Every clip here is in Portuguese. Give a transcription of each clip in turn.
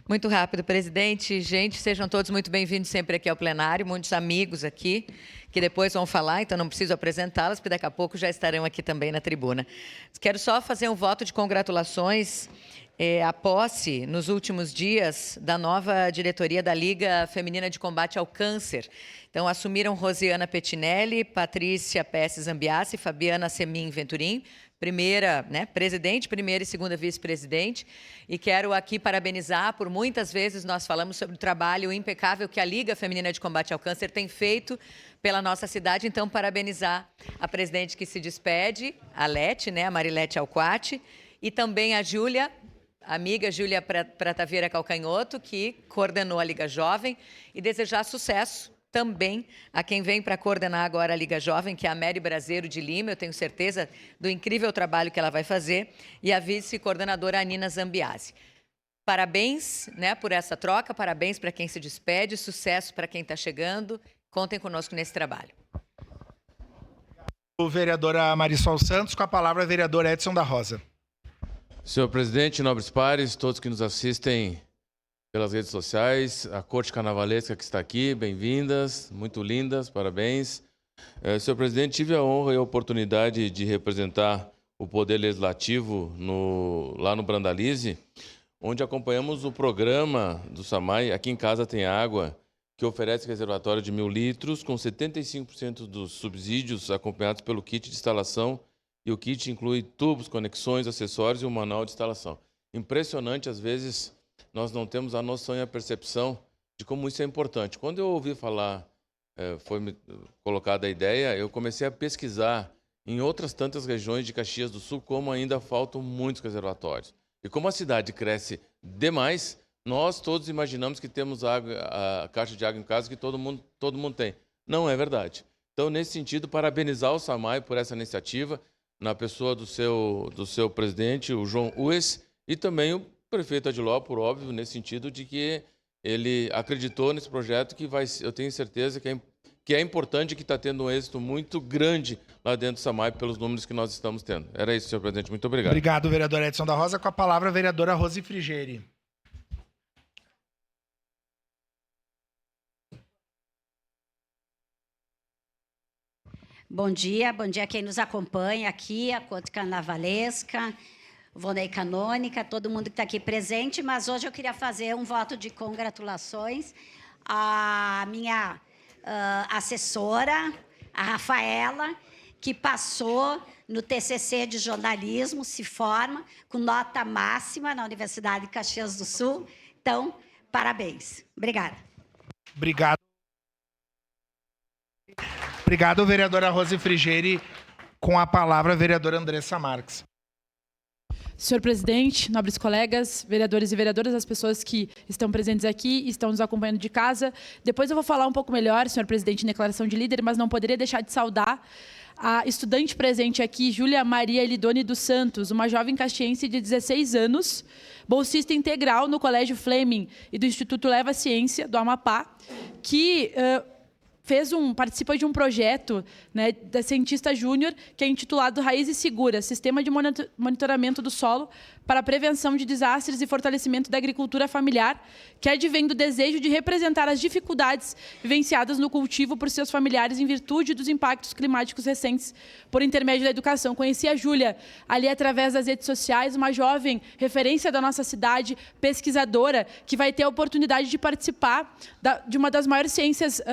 Muito rápido, presidente. Gente, sejam todos muito bem-vindos sempre aqui ao plenário. Muitos amigos aqui, que depois vão falar, então não preciso apresentá-los, porque daqui a pouco já estarão aqui também na tribuna. Quero só fazer um voto de congratulações à posse, nos últimos dias, da nova diretoria da Liga Feminina de Combate ao Câncer. Então, assumiram Rosiana Pettinelli, Patrícia Pesce Zambiassi, Fabiana Semin Venturim, primeira, presidente, primeira e segunda vice-presidente, e quero aqui parabenizar, por muitas vezes nós falamos sobre o trabalho impecável que a Liga Feminina de Combate ao Câncer tem feito pela nossa cidade, então parabenizar a presidente que se despede, a Lete, a Marilete Alquati, e também a Júlia, a amiga Júlia Prataveira Calcanhoto, que coordenou a Liga Jovem, e desejar sucesso também a quem vem para coordenar agora a Liga Jovem, que é a Mary Braseiro de Lima. Eu tenho certeza do incrível trabalho que ela vai fazer, e a vice-coordenadora Anina Zambiassi. Parabéns por essa troca, parabéns para quem se despede, sucesso para quem está chegando. Contem conosco nesse trabalho. Vereadora Marisol Santos, com a palavra, vereador Edson da Rosa. Senhor presidente, nobres pares, todos que nos assistem pelas redes sociais, a corte carnavalesca que está aqui, bem-vindas, muito lindas, parabéns. Senhor presidente, tive a honra e a oportunidade de representar o Poder Legislativo lá no Brandalize, onde acompanhamos o programa do SAMAI, Aqui em Casa Tem Água, que oferece reservatório de 1.000 litros, com 75% dos subsídios acompanhados pelo kit de instalação, e o kit inclui tubos, conexões, acessórios e um manual de instalação. Impressionante, às vezes nós não temos a noção e a percepção de como isso é importante. Quando eu ouvi falar, foi colocada a ideia, eu comecei a pesquisar em outras tantas regiões de Caxias do Sul, como ainda faltam muitos reservatórios. E como a cidade cresce demais, nós todos imaginamos que temos a caixa de água em casa que todo mundo tem. Não é verdade. Então, nesse sentido, parabenizar o SAMAI por essa iniciativa, na pessoa do seu presidente, o João Ues, e também o prefeito Adiló, por óbvio, nesse sentido de que ele acreditou nesse projeto, que eu tenho certeza que é importante, que está tendo um êxito muito grande lá dentro do SAMAI, pelos números que nós estamos tendo. Era isso, senhor presidente. Muito obrigado. Obrigado, vereador Edson da Rosa. Com a palavra, a vereadora Rose Frigeri. Bom dia a quem nos acompanha aqui, a Corte Carnavalesca, Vonei Canônica, todo mundo que está aqui presente, mas hoje eu queria fazer um voto de congratulações à minha assessora, a Rafaela, que passou no TCC de jornalismo, se forma com nota máxima na Universidade de Caxias do Sul. Então, parabéns. Obrigada. Obrigado. Obrigado, vereadora Rose Frigeri. Com a palavra, a vereadora Andressa Marques. Senhor presidente, nobres colegas, vereadores e vereadoras, as pessoas que estão presentes aqui e estão nos acompanhando de casa. Depois eu vou falar um pouco melhor, senhor presidente, em declaração de líder, mas não poderia deixar de saudar a estudante presente aqui, Júlia Maria Elidone dos Santos, uma jovem caxiense de 16 anos, bolsista integral no Colégio Fleming e do Instituto Leva Ciência, do Amapá, que participa de um projeto da cientista júnior, que é intitulado Raízes Seguras, Sistema de Monitoramento do Solo para a Prevenção de Desastres e Fortalecimento da Agricultura Familiar, que advém do desejo de representar as dificuldades vivenciadas no cultivo por seus familiares em virtude dos impactos climáticos recentes por intermédio da educação. Conheci a Júlia ali através das redes sociais, uma jovem referência da nossa cidade, pesquisadora, que vai ter a oportunidade de participar de uma das maiores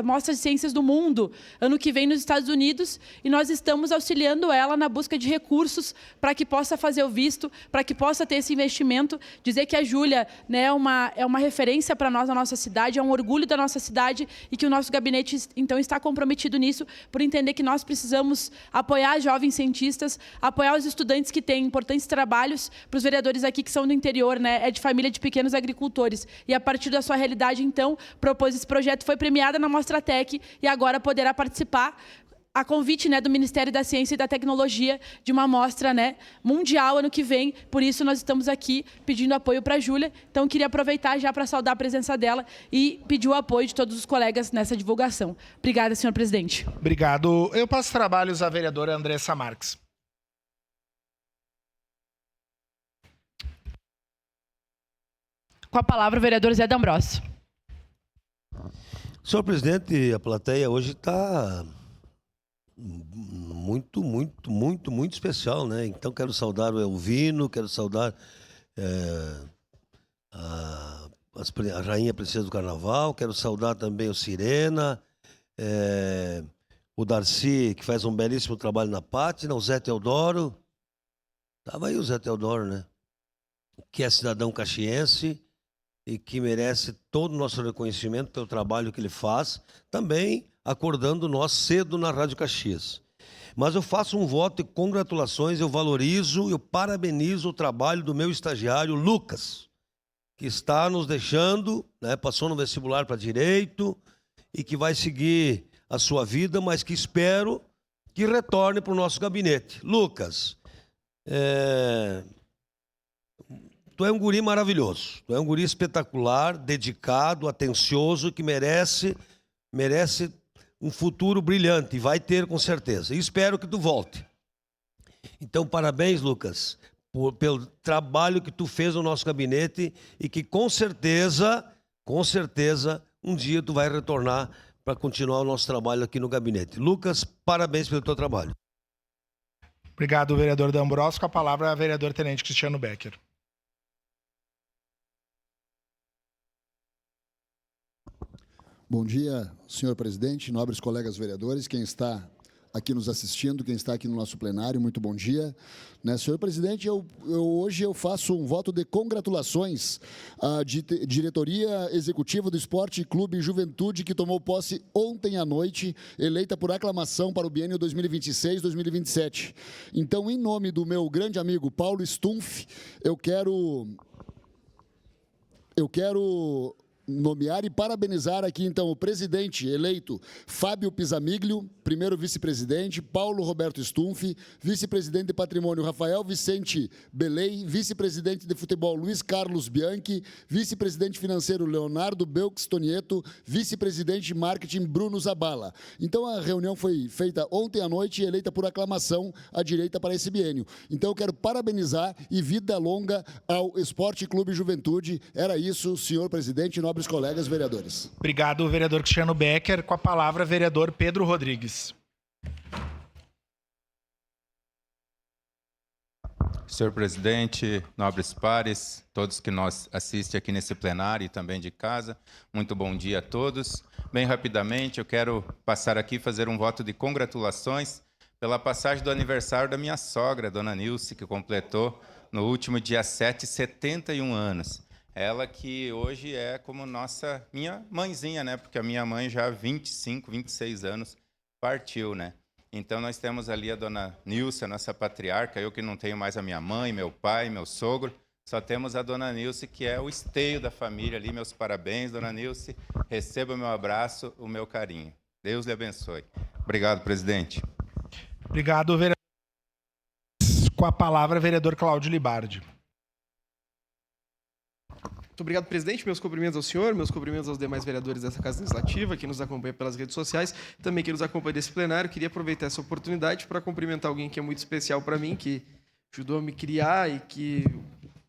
mostras de ciências do mundo, ano que vem nos Estados Unidos, e nós estamos auxiliando ela na busca de recursos para que possa fazer o visto, para que possa ter esse investimento. Dizer que a Júlia é uma referência para nós, na nossa cidade, é um orgulho da nossa cidade, e que o nosso gabinete, então, está comprometido nisso, por entender que nós precisamos apoiar jovens cientistas, apoiar os estudantes que têm importantes trabalhos, para os vereadores aqui que são do interior, é de família de pequenos agricultores. E a partir da sua realidade, então, propôs esse projeto, foi premiada na Mostratec, e agora poderá participar, a convite do Ministério da Ciência e da Tecnologia, de uma mostra mundial ano que vem. Por isso, nós estamos aqui pedindo apoio para a Júlia. Então, queria aproveitar já para saudar a presença dela e pedir o apoio de todos os colegas nessa divulgação. Obrigada, senhor presidente. Obrigado. Eu passo trabalhos à vereadora Andressa Marques. Com a palavra, o vereador Zé D'Ambrosio. Senhor presidente, a plateia hoje está muito especial, né? Então quero saudar o Elvino, quero saudar a Rainha Princesa do Carnaval, quero saudar também o Sirena, o Darcy, que faz um belíssimo trabalho na Pátina, o Zé Teodoro. Estava aí o Zé Teodoro, né? Que é cidadão caxiense e que merece todo o nosso reconhecimento pelo trabalho que ele faz, também acordando nós cedo na Rádio Caxias. Mas eu faço um voto de congratulações, eu valorizo, eu parabenizo o trabalho do meu estagiário, Lucas, que está nos deixando, né, passou no vestibular para Direito e que vai seguir a sua vida, mas que espero que retorne para o nosso gabinete. Lucas, tu é um guri maravilhoso, tu é um guri espetacular, dedicado, atencioso, que merece um futuro brilhante, e vai ter com certeza. E espero que tu volte. Então, parabéns, Lucas, pelo trabalho que tu fez no nosso gabinete e que com certeza, um dia tu vai retornar para continuar o nosso trabalho aqui no gabinete. Lucas, parabéns pelo teu trabalho. Obrigado, vereador D'Ambrosio. Com a palavra, a vereador Tenente Cristiano Becker. Bom dia, senhor presidente, nobres colegas vereadores, quem está aqui nos assistindo, quem está aqui no nosso plenário, muito bom dia. Senhor presidente, hoje eu faço um voto de congratulações à diretoria executiva do Esporte Clube Juventude, que tomou posse ontem à noite, eleita por aclamação para o biênio 2026-2027. Então, em nome do meu grande amigo Paulo Stumpf, eu quero nomear e parabenizar aqui, então, o presidente eleito Fábio Pisamiglio, primeiro vice-presidente, Paulo Roberto Stumpf, vice-presidente de patrimônio Rafael Vicente Belei, vice-presidente de futebol Luiz Carlos Bianchi, vice-presidente financeiro Leonardo Belks Tonieto, vice-presidente de marketing Bruno Zabala. Então, a reunião foi feita ontem à noite e eleita por aclamação a direita para esse biênio. Então, eu quero parabenizar e vida longa ao Esporte Clube Juventude. Era isso, senhor presidente, nobres colegas vereadores. Obrigado, vereador Cristiano Becker. Com a palavra, vereador Pedro Rodrigues. Senhor presidente, nobres pares, todos que nos assistem aqui nesse plenário e também de casa, muito bom dia a todos. Bem rapidamente, eu quero passar aqui e fazer um voto de congratulações pela passagem do aniversário da minha sogra, dona Nilce, que completou no último dia 7, 71 anos. Ela que hoje é como minha mãezinha, né? Porque a minha mãe já há 25, 26 anos partiu, né? Então nós temos ali a dona Nilce, a nossa patriarca, eu que não tenho mais a minha mãe, meu pai, meu sogro, só temos a dona Nilce, que é o esteio da família ali. Meus parabéns, dona Nilce, receba o meu abraço, o meu carinho. Deus lhe abençoe. Obrigado, presidente. Obrigado, vereador. Com a palavra, vereador Cláudio Libardi. Muito obrigado, presidente. Meus cumprimentos ao senhor, meus cumprimentos aos demais vereadores dessa Casa Legislativa, que nos acompanham pelas redes sociais, também que nos acompanham nesse plenário. Queria aproveitar essa oportunidade para cumprimentar alguém que é muito especial para mim, que ajudou a me criar e que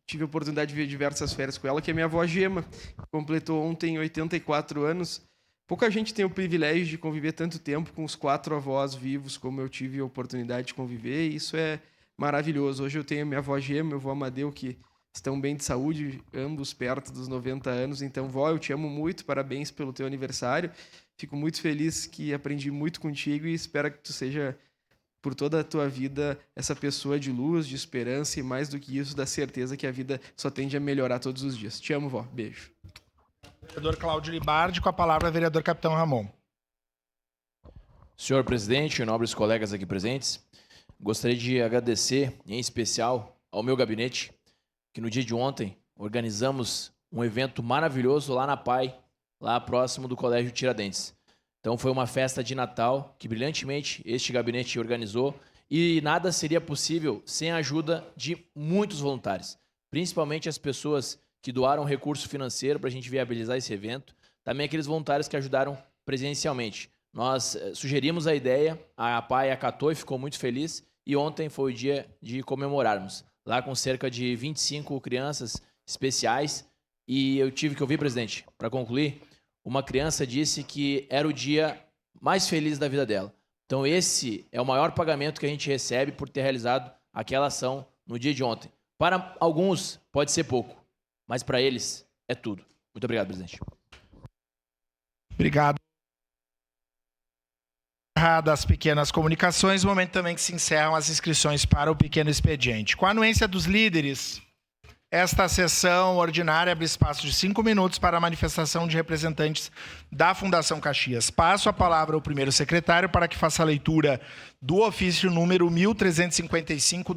tive a oportunidade de ver diversas férias com ela, que é minha avó Gema, que completou ontem 84 anos. Pouca gente tem o privilégio de conviver tanto tempo com os 4 avós vivos, como eu tive a oportunidade de conviver, e isso é maravilhoso. Hoje eu tenho a minha avó Gema, meu avô Amadeu, que estão bem de saúde, ambos perto dos 90 anos. Então, vó, eu te amo muito, parabéns pelo teu aniversário. Fico muito feliz que aprendi muito contigo e espero que tu seja, por toda a tua vida, essa pessoa de luz, de esperança e, mais do que isso, da certeza que a vida só tende a melhorar todos os dias. Te amo, vó. Beijo. Vereador Cláudio Libardi, com a palavra, vereador Capitão Ramon. Senhor presidente, nobres colegas aqui presentes, gostaria de agradecer, em especial, ao meu gabinete, que no dia de ontem organizamos um evento maravilhoso lá na PAI, lá próximo do Colégio Tiradentes. Então foi uma festa de Natal que brilhantemente este gabinete organizou e nada seria possível sem a ajuda de muitos voluntários, principalmente as pessoas que doaram recurso financeiro para a gente viabilizar esse evento, também aqueles voluntários que ajudaram presencialmente. Nós sugerimos a ideia, a PAI acatou e ficou muito feliz e ontem foi o dia de comemorarmos. Lá com cerca de 25 crianças especiais E eu tive que ouvir, presidente, para concluir, uma criança disse que era o dia mais feliz da vida dela. Então esse é o maior pagamento que a gente recebe por ter realizado aquela ação no dia de ontem. Para alguns pode ser pouco, mas para eles é tudo. Muito obrigado, presidente. Obrigado. Das pequenas comunicações, momento também que se encerram as inscrições para o pequeno expediente. Com a anuência dos líderes, esta sessão ordinária abre espaço de 5 minutos para a manifestação de representantes da Fundação Caxias. Passo a palavra ao primeiro secretário para que faça a leitura do ofício número 1355.